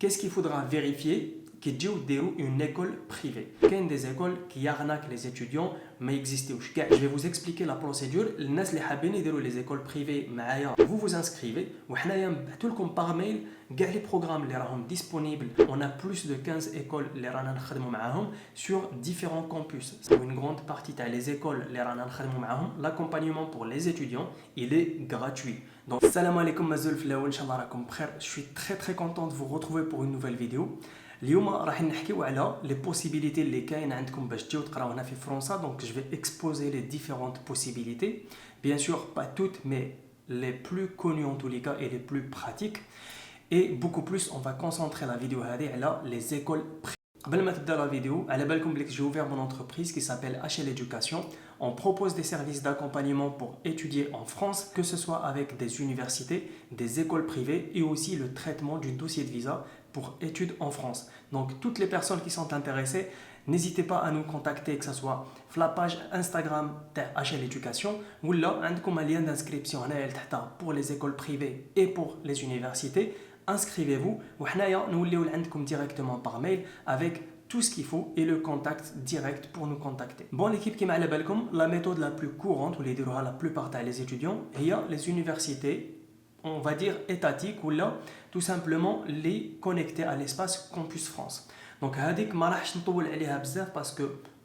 Qu'est-ce qu'il faudra vérifier qui dit une école privée? Il y a des écoles qui arnaquent les étudiants, mais existent aussi. Je vais vous expliquer la procédure. Les gens qui veulent les écoles privées, vous vous inscrivez. Vous par mail les programmes qui sont disponibles. On a plus de 15 écoles qui sont sur différents campus. Une grande partie des écoles qui sont l'accompagnement pour les étudiants, il est gratuit. Donc, salam alaikum mazoul flaou, inshallah rakoum bkhair. Je suis très content de vous retrouver pour une nouvelle vidéo. اليوم راح نحكيو على les possibilités اللي كاين عندكم باش تجيو تقراو هنا في فرنسا. Donc je vais exposer les différentes possibilités. Bien sûr pas toutes mais les plus connues en tous les cas et les plus pratiques. Et beaucoup plus on va concentrer la vidéo هذه على les écoles privées. قبل ما تبدا la vidéo, على بالكم بلي j'ai ouvert mon entreprise qui s'appelle HL Education. On propose des services d'accompagnement pour étudier en France, que ce soit avec des universités, des écoles privées et aussi le traitement du dossier de visa pour études en France. Donc toutes les personnes qui sont intéressées, n'hésitez pas à nous contacter, que ce soit sur la page Instagram de HL Education ou là, عندكم un lien d'inscription pour les écoles privées et pour les universités. Inscrivez-vous وحنايا نوليو عندكم directement par mail avec tout ce qu'il faut et le contact direct pour nous contacter. Bon, l'équipe qui m'a à la balcom, la méthode la plus courante ou les déroulera la plupart des étudiants, il y a les universités, on va dire étatiques ou là, tout simplement les connecter à l'espace Campus France. Donc, هذيك ما راحش نطول عليها بزاف parce que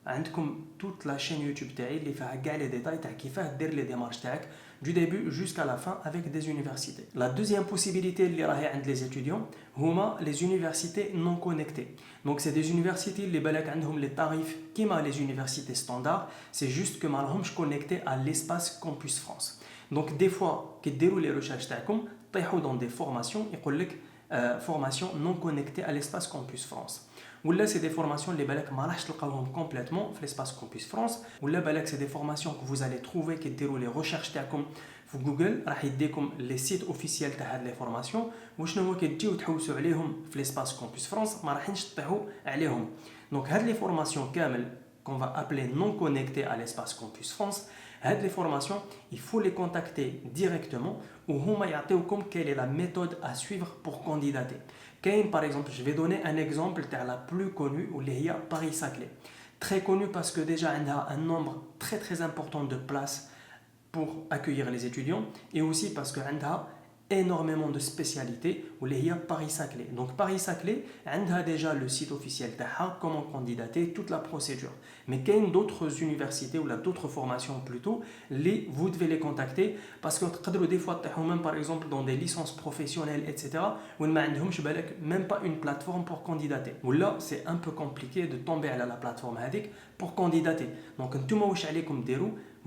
عندكم toute la chaîne YouTube تاعي اللي فيها كاع les détails تاع كيفاه دير les démarches تاعك du début jusqu'à la fin avec des universités. La deuxième possibilité اللي راهي عند les étudiants هما les universités non connectées. Donc c'est des universités اللي بالك عندهم les tarifs كيما les universités standards, c'est juste que ما راهمش connectés à l'espace Campus France. Donc des fois كديروا les recherches تاعكم طيحوا dans des formations يقول لك formation non connectée à l'espace Campus France. Ou là, c'est des formations les balak ma راحش تلقاوهم complètement في l'espace Campus France. Ou là, balak c'est des formations que vous allez trouver qui déroulent les recherches تاعكم في Google راح يديكم les sites officiels تاع هاد les formations. وشنو هو كتجيو تحوسوا عليهم في l'espace Campus France ما راحينش تطيحوا عليهم. Donc هاد les formations كامل qu'on va appeler non connectées à l'espace Campus France. Les formations, il faut les contacter directement ou huma يعطيوكم quelle est la méthode à suivre pour candidater. Par exemple, je vais donner un exemple de la plus connue où il y a Paris-Saclay. Très connue parce que déjà elle a un nombre très important de places pour accueillir les étudiants et aussi parce qu'elle a énormément de spécialités où il y a Paris-Saclay. Donc Paris-Saclay, elle a déjà le site officiel d'AHA, comment candidater, toute la procédure. Mais il y a d'autres universités ou d'autres formations plutôt, vous devez les contacter parce que des fois, même par exemple dans des licences professionnelles, etc., où ils n'ont même pas une plateforme pour candidater. Ou là, c'est un peu compliqué de tomber à la plateforme pour candidater. Donc,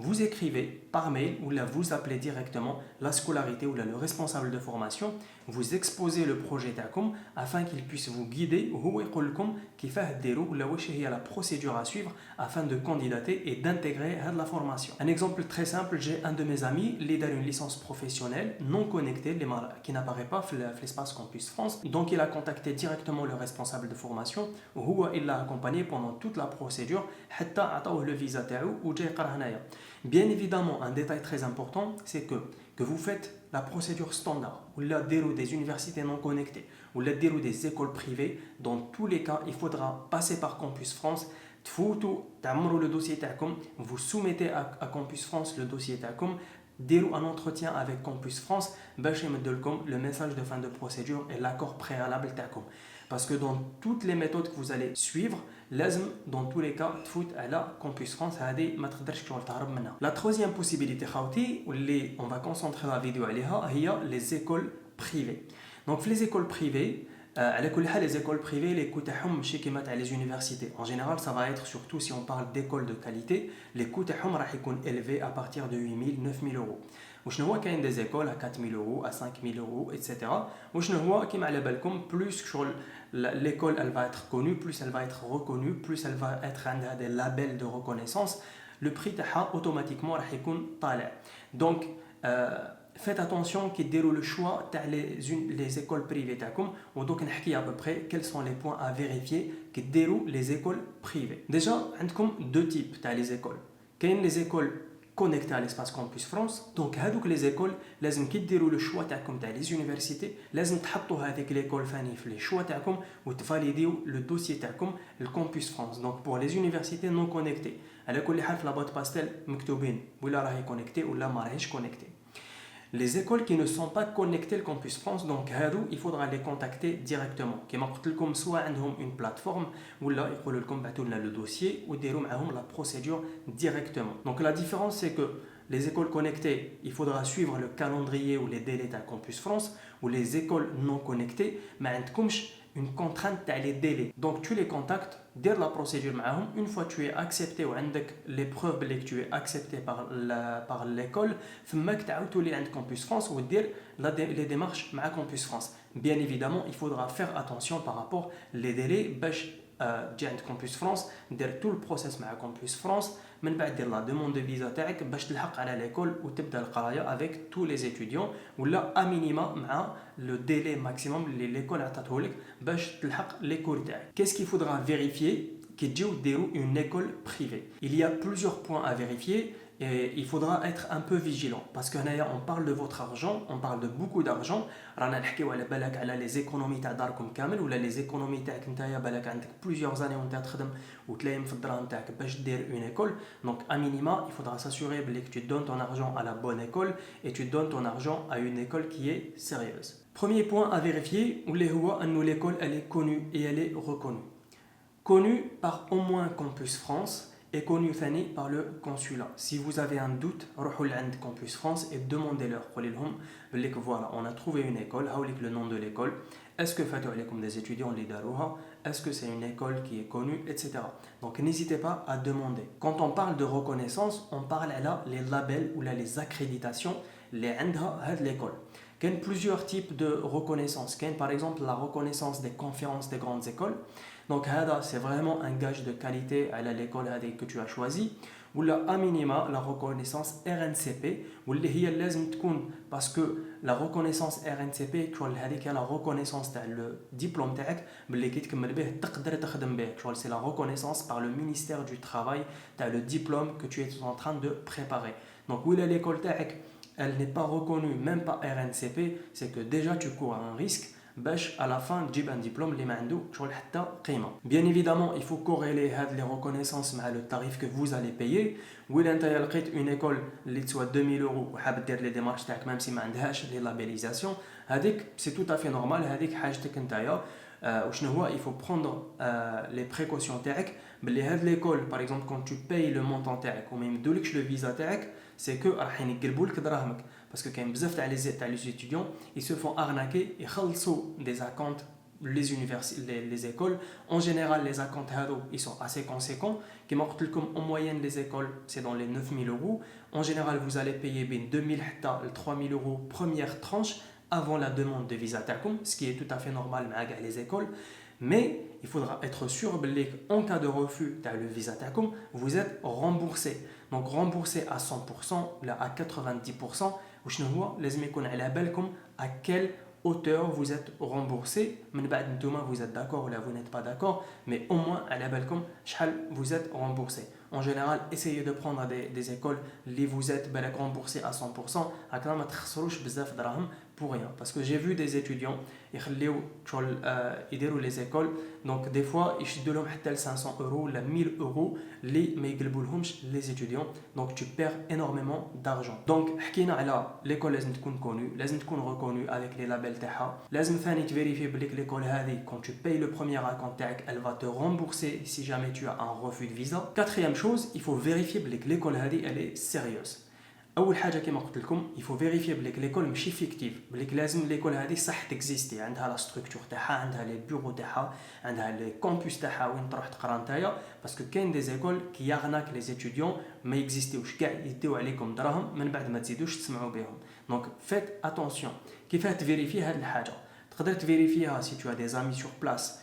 vous écrivez par mail ou là vous appelez directement la scolarité ou là le responsable de formation, vous exposez le projet TACOM afin qu'il puisse vous guider ou la procédure à suivre afin de candidater et d'intégrer la formation. Un exemple très simple, j'ai un de mes amis qui a une licence professionnelle non connectée qui n'apparaît pas dans l'espace Campus France. Donc il a contacté directement le responsable de formation ou il l'a accompagné pendant toute la procédure حتى عطاوه le visa تاعو وجا يقرا هنايا. Bien évidemment, un détail très important, c'est que vous faites la procédure standard, ou la déroule des universités non connectées, ou la déroule des écoles privées. Dans tous les cas, il faudra passer par Campus France. Le dossier vous soumettez à Campus France le dossier TACOM, déroule un entretien avec Campus France, le message de fin de procédure et l'accord préalable TACOM. Parce que dans toutes les méthodes que vous allez suivre, dans tous les cas, à la Campus France, la troisième possibilité, on va concentrer la vidéo sur les écoles privées. Donc les écoles privées, les écoles privées, les coûts les universités. En général, ça va être surtout si on parle d'écoles de qualité, les coûts sont élevés à partir de 8 000, 9 000 euros. Il y a des écoles à 4 000 euros, à 5 000 euros, etc. Plus l'école elle va être connue, plus elle va être reconnue, plus elle va être des labels de reconnaissance, le prix automatiquement va être donc faites attention qui déroule le choix les écoles privées ou donc on à peu près quels sont les points à vérifier qui déroulent les écoles privées. Déjà, il y a deux types les écoles. Il y a les écoles connectés à l'espace Campus France. Donc هذوك les écoles لازم كي ديروا le choix تاعكم تاع les universités لازم تحطوا هذيك l'école ثاني في les choix تاعكم وتفاليديو le dossier تاعكم الكامبوس فرانس. Donc pour les universités non connectées على كل حال في لا boîte باستيل مكتوبين ولا راهي كونيكتي ولا ما راهيش كونيكتي. Les écoles qui ne sont pas connectées au Campus France, donc il faudra les contacter directement. Comme je vous soit une plateforme ou là ils vont le dossier ou ils la procédure directement. Donc la différence c'est que les écoles connectées, il faudra suivre le calendrier ou les délais d'un Campus France, ou les écoles non connectées, mais une contrainte dans les délais. Donc tu les contactes, dès la procédure, une fois que tu es accepté ou les preuves que tu es accepté par l'école, tu vas Campus France ou dire les démarches à Campus France. Bien évidemment, il faudra faire attention par rapport aux délais. Campus France, dire tout le process à Campus France, من بعد دير la demande de visa تاعك باش تلحق على l'école وتبدا القرايه avec tous les étudiants ولا à minima مع le délai maximum اللي l'école عطاته لك باش تلحق les cours تاعك. Qu'est-ce qu'il faudra vérifier كي تجيو ديروا une école privée? Il y a plusieurs points à vérifier et il faudra être un peu vigilant parce que là on parle de votre argent, on parle de beaucoup d'argent. رانا نحكيو على بالك على les économies تاع داركم كامل ولا les économies تاعك نتايا بالك عندك plusieurs années وانت تخدم وتلايم في الدراهم تاعك باش دير une école. Donc à minima il faudra s'assurer que tu donnes ton argent à la bonne école et tu donnes ton argent à une école qui est sérieuse. Premier point à vérifier, l'école elle est connue et elle est reconnue. Connue par au moins Campus France et connu par le consulat. Si vous avez un doute, روحوا عند Campus France et demandez-leur. Voilà, on a trouvé une école, le nom de l'école. Est-ce que fatou alaykoum des étudiants li darouha? Est-ce que c'est une école qui est connue, etc. Donc n'hésitez pas à demander. Quand on parle de reconnaissance, on parle là les labels ou là les accréditations les عندها هاد l'école. Il y a plusieurs types de reconnaissance. Il y a par exemple la reconnaissance des conférences des grandes écoles. Donc c'est vraiment un gage de qualité à l'école que tu as choisi. Ou à minima la reconnaissance RNCP ou parce que la reconnaissance RNCP c'est la reconnaissance le diplôme c'est la reconnaissance par le ministère du travail le diplôme que tu es en train de préparer. Donc où l'école elle n'est pas reconnue, même pas RNCP, c'est que déjà tu cours un risque à la fin de un diplôme اللي ما عنده شغل حتى قيمه. Bien évidemment, il faut corréler les reconnaissances مع le tarif que vous allez payer. وإلا انت لقيت une école اللي تسوى 2000 euros وحاب دير لي ديمارش تاعك même si ما عندهاش لي لابيليزاسيون هذيك c'est tout à fait normal. هذيك حاجتك نتايا وشنو هو il faut prendre les précautions تاعك باللي هاد l'école par exemple quand tu payes le montant تاعك وما يمدولكش le visa تاعك c'est que راح ينقلبوا لك دراهمك parce que كاين بزاف تاع les étudiants ils se font arnaquer يخلصوا des acomptes les écoles en général les acomptes ils sont assez conséquents comme en moyenne les écoles c'est dans les 9000 euros en général vous allez payer 2000 حتى 3000 euros première tranche avant la demande de visa تاعكم ce qui est tout à fait normal مع les écoles. Mais il faudra être sûr qu'en cas de refus de le visa تاعكم vous êtes remboursé. Donc remboursé à 100% là à 90%. وشنو هو لازم يكون على بالكم à quelle hauteur vous êtes remboursé. من بعد نتوما vous êtes d'accord ou là vous n'êtes pas d'accord, mais au moins على بالكم شحال vous êtes remboursé. En général, essayez de prendre des écoles où vous êtes remboursé à 100%. هكذا ما تخسروش بزاف دراهم pour rien. Parce que j'ai vu des étudiants يديروا les écoles, donc des fois يشدوا لهم حتى 500 euros ولا 1000 euros اللي ما يقلبولهمش les étudiants. Donc tu perds énormément d'argent. Donc حكينا على l'école لازم تكون connue, لازم تكون reconnue avec les labels تاعها. لازم ثاني تفيريفي بليك l'école هذه quand tu payes le premier acompte تاعك elle va te rembourser si jamais tu as un refus de visa. Quatrième chose, il faut vérifier que l'école elle est sérieuse. اول حاجه كما قلت لكم il faut vérifier que l'école ماشي فيكتيف بليك لازم l'école هذه صح تكزيستي عندها لا ستركتور تاعها عندها لي بيرو تاعها عندها لي كامبوس تاعها وين تروح تقرا نتايا باسكو كاين دي زيكول كي يغناك لي زيتيديون ما اكزيستيوش كاع يديو عليكم دراهم من بعد ما تزيدوش تسمعوا بهم. دونك فيت اتونسيون كيفاه تفيريفي هذه الحاجه تقدر تفيريفيها si tu as des amis sur place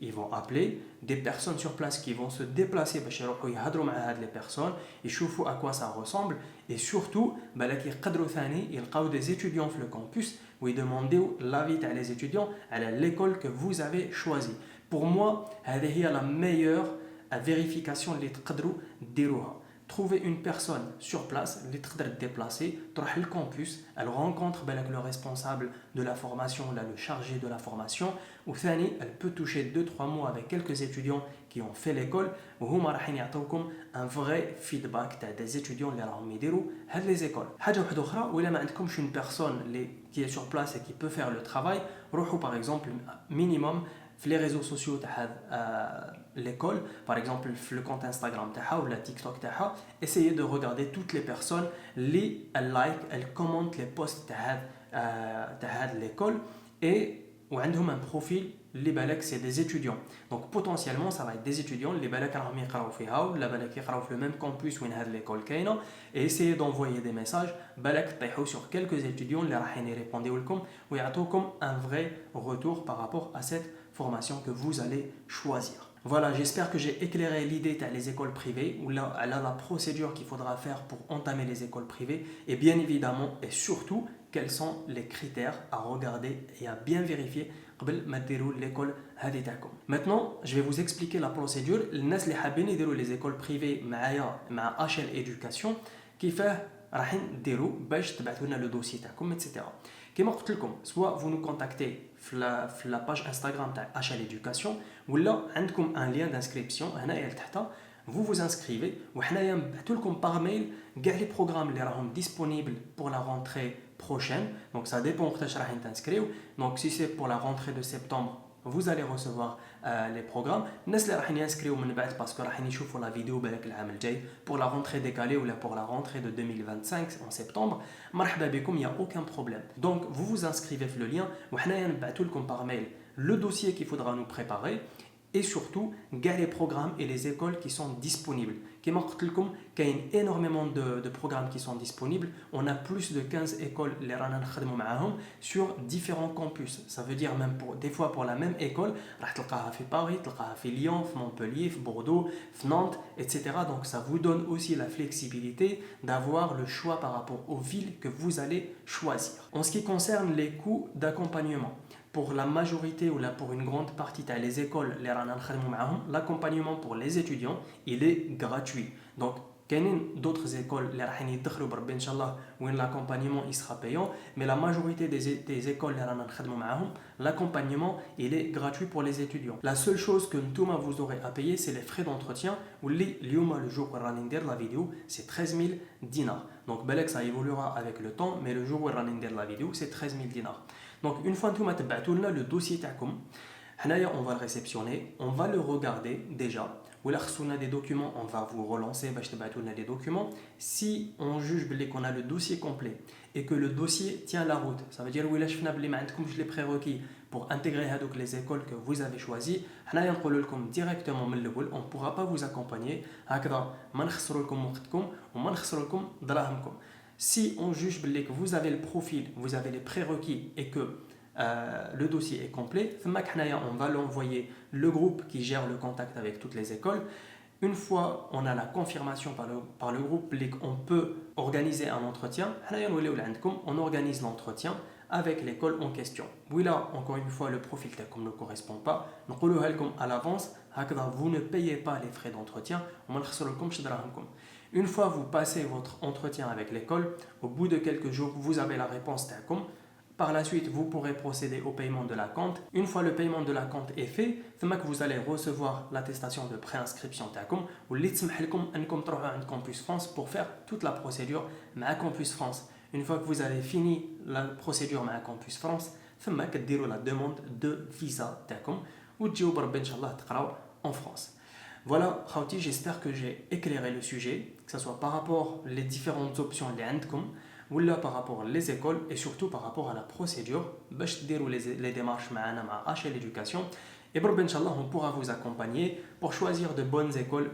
ils vont appeler des personnes sur place qui vont se déplacer باش يروحوا يهضروا مع هاد les personnes يشوفوا à quoi ça ressemble et surtout بالك يقدروا ثاني يلقاو des étudiants في le campus ويدمانديو l'avis تاع les étudiants على l'école que vous avez choisi. Pour moi هذه هي la meilleure vérification اللي تقدروا ديروها. trouver une personne sur place اللي تقدر déplacer تروح للcampus, elle rencontre le responsable de la formation, le chargé de la formation, ou ثاني elle peut toucher 2-3 mois avec quelques étudiants qui ont fait l'école وهما راح يعطوكم un vrai feedback تاع des étudiants اللي راهم يديروا هاد les écoles. حاجه واحده اخرى ولا ما عندكمش une personne qui est sur place et qui peut faire le travail, روحوا par exemple minimum les réseaux sociaux de l'école, par exemple le compte Instagram ou la TikTok, essayez de regarder toutes les personnes qui like, elles commentent les posts de l'école et ont un profil les balaks c'est des étudiants. Donc potentiellement ça va être des étudiants les balaks راهم يقراو فيها ولا balaks يقراو في le même campus وين هاد l'école كاينه, et essayez d'envoyer des messages balaks طيحوا sur quelques étudions اللي راح يريبونديو لكم ويعطوكم un vrai retour par rapport à cette formation que vous allez choisir. Voilà, j'espère que j'ai éclairé l'idée des écoles privées ou la procédure qu'il faudra faire pour entamer les écoles privées et bien évidemment et surtout quels sont les critères à regarder et à bien vérifier قبل ما ديروا l'école هذه تاعكم. Maintenant, je vais vous expliquer la procédure. الناس اللي حابين يديروا les écoles privées مع HL Education كيفاه راح نديروا باش تبعثوا لنا لو دوسي تاعكم etc. كما قلت لكم, soit vous nous contactez في la page Instagram تاع HL Education ولا عندكم un lien d'inscription هنايا لتحت, vous vous inscrivez وحنايا نبعثوا لكم par mail كاع les programmes اللي راهم disponibles pour la rentrée prochaine. Donc ça dépend وقتاش راح تنسكريو. Donc si c'est pour la rentrée de septembre, vous allez recevoir les programmes. الناس اللي راح ينسكريو من بعد باسكو راح يشوفوا la vidéo بالك العام الجاي pour la rentrée décalée ou pour la rentrée de 2025 en septembre, مرحبا بكم, il y a aucun problème. Donc vous vous inscrivez في le lien وحنايا نبعثوا لكم par mail le dossier qu'il faudra nous préparer et surtout les programmes et les écoles qui sont disponibles. Comme je vous l'ai dit, il y a énormément de programmes qui sont disponibles. On a plus de 15 écoles sur différents campus. Ça veut dire même des fois pour la même école, vous allez à Paris, à Lyon, à Montpellier, à Bordeaux, à Nantes, etc. Donc ça vous donne aussi la flexibilité d'avoir le choix par rapport aux villes que vous allez choisir. En ce qui concerne les coûts d'accompagnement, pour la majorité ou pour une grande partie des écoles, l'accompagnement pour les étudiants, il est gratuit. Donc, il y a d'autres écoles où l'accompagnement sera payant, mais la majorité des écoles, l'accompagnement il est gratuit pour les étudiants. La seule chose que vous aurez à payer, c'est les frais d'entretien, où le jour où la vidéo, c'est 13 000 dinars. Donc, ça évoluera avec le temps, mais le jour où la vidéo, c'est 13 000 dinars. Donc, une fois que vous avez le dossier, on va le réceptionner, on va le regarder déjà. Ou là, si on a des documents, on va vous relancer, des documents. Si on juge qu'on a le dossier complet et que le dossier tient la route, ça veut dire que les prérequis pour intégrer les écoles que vous avez choisies, directement, on ne pourra pas vous accompagner. Si on juge que vous avez le profil, vous avez les prérequis et que le dossier est complet, on va l'envoyer le groupe qui gère le contact avec toutes les écoles. Une fois on a la confirmation par le groupe qu'on peut organiser un entretien, on organise l'entretien avec l'école en question. Oui, là, encore une fois, le profil ne correspond pas. Nous disons à l'avance, vous ne payez pas les frais d'entretien. Une fois vous passez votre entretien avec l'école, au bout de quelques jours, vous avez la réponse. Par la suite, vous pourrez procéder au paiement de l'acompte. Une fois le paiement de l'acompte est fait, vous allez recevoir l'attestation de préinscription ou Campus France pour faire toute la procédure à Campus France. Une fois que vous avez fini la procédure à Campus France, vous allez la demande de visa ou en France. Voilà, j'espère que j'ai éclairé le sujet, que ce soit par rapport aux différentes options ou là par rapport aux écoles et surtout par rapport à la procédure les démarches à HL Education. Et on pourra vous accompagner pour choisir de bonnes écoles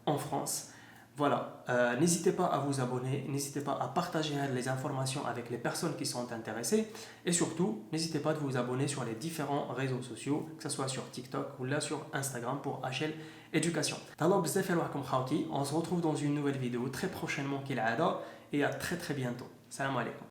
en France. Voilà, n'hésitez pas à vous abonner, n'hésitez pas à partager les informations avec les personnes qui sont intéressées et surtout, n'hésitez pas à vous abonner sur les différents réseaux sociaux, que ce soit sur TikTok ou là sur Instagram pour HL Education. On se retrouve dans une nouvelle vidéo très prochainement et à très bientôt. Salam alaikum.